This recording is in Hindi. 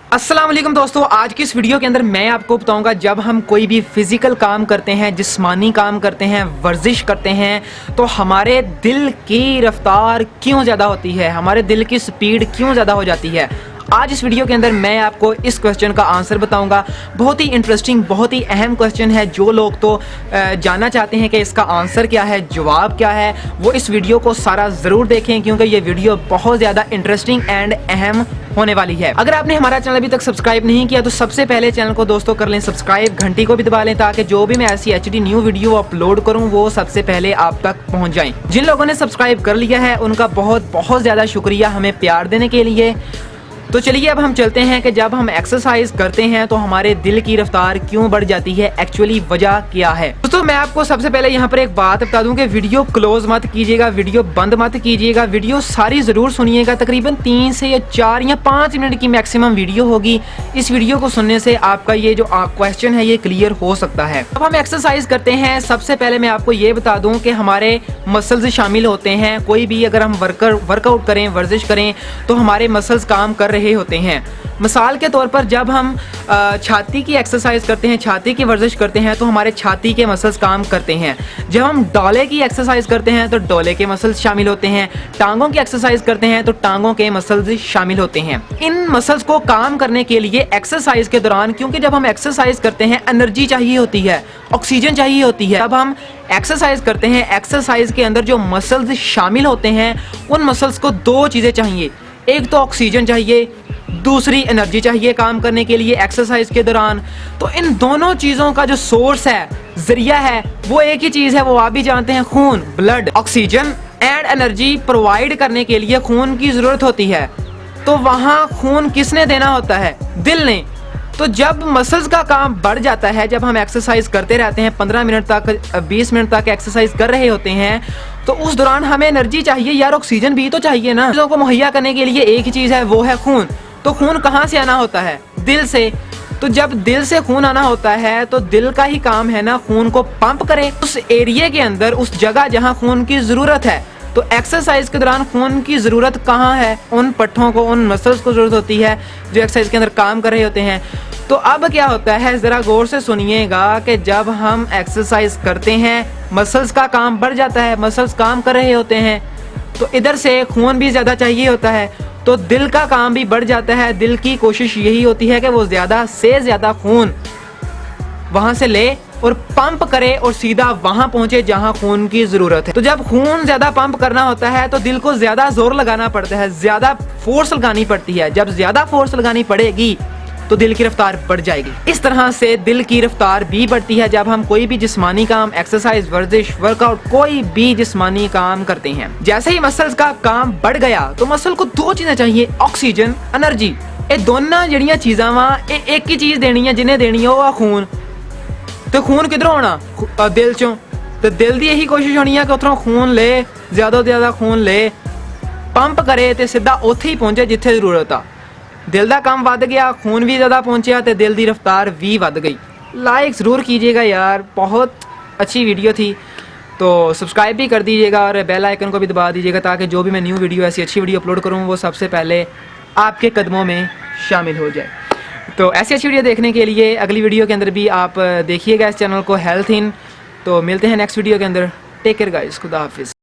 अस्सलाम वालेकुम दोस्तों, आज की इस वीडियो के अंदर मैं आपको बताऊंगा जब हम कोई भी फिजिकल काम करते हैं, जिस्मानी काम करते हैं, वर्जिश करते हैं तो हमारे दिल की रफ्तार क्यों ज़्यादा होती है, हमारे दिल की स्पीड क्यों ज़्यादा हो जाती है। आज इस वीडियो के अंदर मैं आपको इस क्वेश्चन का आंसर बताऊंगा। बहुत ही इंटरेस्टिंग, बहुत ही अहम क्वेश्चन है। जो लोग तो जानना चाहते हैं कि इसका आंसर क्या है, जवाब क्या है, वो इस वीडियो को सारा ज़रूर देखें क्योंकि ये वीडियो बहुत ज़्यादा इंटरेस्टिंग एंड अहम होने वाली है। अगर आपने हमारा चैनल अभी तक सब्सक्राइब नहीं किया तो सबसे पहले चैनल को दोस्तों कर लें सब्सक्राइब, घंटी को भी दबा लें ताकि जो भी मैं ऐसी HD न्यू वीडियो अपलोड करूं वो सबसे पहले आप तक पहुंच जाएं। जिन लोगों ने सब्सक्राइब कर लिया है उनका बहुत बहुत ज़्यादा शुक्रिया हमें प्यार देने के लिए। तो चलिए अब हम चलते हैं कि जब हम एक्सरसाइज करते हैं तो हमारे दिल की रफ्तार क्यों बढ़ जाती है, एक्चुअली वजह क्या है। दोस्तों मैं आपको सबसे पहले यहाँ पर एक बात बता दूं कि वीडियो क्लोज मत कीजिएगा, वीडियो बंद मत कीजिएगा, वीडियो सारी ज़रूर सुनिएगा। तकरीबन 3 से या 4 या 5 मिनट की मैक्सिमम वीडियो होगी। इस वीडियो को सुनने से आपका ये जो क्वेश्चन है ये क्लियर हो सकता है। अब हम एक्सरसाइज करते हैं, सबसे पहले मैं आपको ये बता दूं कि हमारे मसल्स शामिल होते हैं। कोई भी अगर हम वर्कआउट करें, वर्जिश करें तो हमारे मसल्स काम कर रहे होते हैं। मिसाल के तौर पर जब हम छाती की एक्सरसाइज करते हैं, छाती की वर्जिश करते हैं तो हमारे छाती के मसल्स काम करते हैं। जब हम डोले की एक्सरसाइज करते हैं तो डोले के मसल्स शामिल होते हैं। टांगों की एक्सरसाइज करते हैं तो टांगों के मसल्स शामिल होते हैं। इन मसल्स को काम करने के लिए एक्सरसाइज के दौरान, क्योंकि जब हम एक्सरसाइज करते हैं एनर्जी चाहिए होती है, ऑक्सीजन चाहिए होती है। जब हम एक्सरसाइज करते हैं, एक्सरसाइज के अंदर जो मसल्स शामिल होते हैं उन मसल्स को 2 चीज़ें चाहिए। एक तो ऑक्सीजन चाहिए, दूसरी एनर्जी चाहिए काम करने के लिए एक्सरसाइज के दौरान। तो इन दोनों चीज़ों का जो सोर्स है, जरिया है, वो एक ही चीज़ है, वो आप भी जानते हैं, खून, blood. Oxygen and energy provide करने के लिए खून की ज़रूरत होती है। तो वहाँ खून किसने देना होता है? दिल ने। तो जब मसल्स का काम बढ़ जाता है, जब हम एक्सरसाइज करते रहते हैं 15 मिनट तक, 20 मिनट तक एक्सरसाइज कर रहे होते हैं तो उस दौरान हमें एनर्जी चाहिए यार, ऑक्सीजन भी तो चाहिए ना। चीज़ों को मुहैया करने के लिए एक ही चीज़ है, वो है खून। तो खून कहाँ से आना होता है? दिल से। तो जब दिल से खून आना होता है तो दिल का ही काम है ना खून को पंप करे उस एरिया के अंदर, उस जगह जहाँ खून की ज़रूरत है। तो एक्सरसाइज के दौरान खून की ज़रूरत कहाँ है? उन पट्ठों को, उन मसल्स को ज़रूरत होती है जो एक्सरसाइज के अंदर काम कर रहे होते हैं। तो अब क्या होता है, ज़रा गौर से सुनिएगा कि जब हम एक्सरसाइज करते हैं मसल्स का काम बढ़ जाता है, मसल्स काम कर रहे होते हैं तो इधर से खून भी ज़्यादा चाहिए होता है, तो दिल का काम भी बढ़ जाता है। दिल की कोशिश यही होती है कि वो ज़्यादा से ज़्यादा खून वहाँ से ले और पंप करे और सीधा वहाँ पहुँचे जहाँ खून की ज़रूरत है। तो जब खून ज़्यादा पंप करना होता है तो दिल को ज़्यादा जोर लगाना पड़ता है, ज़्यादा फोर्स लगानी पड़ती है। जब ज़्यादा फोर्स लगानी पड़ेगी तो दिल की रफ्तार बढ़ जाएगी। इस तरह से दिल की रफ्तार भी बढ़ती है जब हम कोई भी जिस्मानी काम, एक्सरसाइज, वर्जिश, वर्कआउट, कोई भी जिस्मानी काम करते हैं। जैसे ही मसल्स का काम बढ़ गया तो मसल को 2 चीज़ें चाहिए, ऑक्सीजन, एनर्जी। ये दोनों जड़ियाँ चीज़ां वहाँ एक ही चीज़ देनी है, जिन्हें देनी है वो खून। तो खून किधरों होना? दिल चों। तो दिल की यही कोशिश होनी है कि उधरों खून ले, ज़्यादा से ज़्यादा खून ले, पंप करे तो सीधा उत्थे ही पहुँचे जिथे ज़रूरत आ। दिल का काम वध गया, खून भी ज़्यादा पहुँचा तो दिल की रफ्तार भी वध गई। लाइक ज़रूर कीजिएगा यार, बहुत अच्छी वीडियो थी। तो सब्सक्राइब भी कर दीजिएगा और बेल आइकन को भी दबा दीजिएगा ताकि जो भी मैं न्यू वीडियो, ऐसी अच्छी वीडियो अपलोड करूँ वो सबसे पहले आपके कदमों में शामिल हो जाए। तो ऐसी अच्छी वीडियो देखने के लिए अगली वीडियो के अंदर भी आप देखिएगा इस चैनल को, हेल्थ इन। तो मिलते हैं नेक्स्ट वीडियो के अंदर। टेक केयर गाइस, खुदा हाफिज़।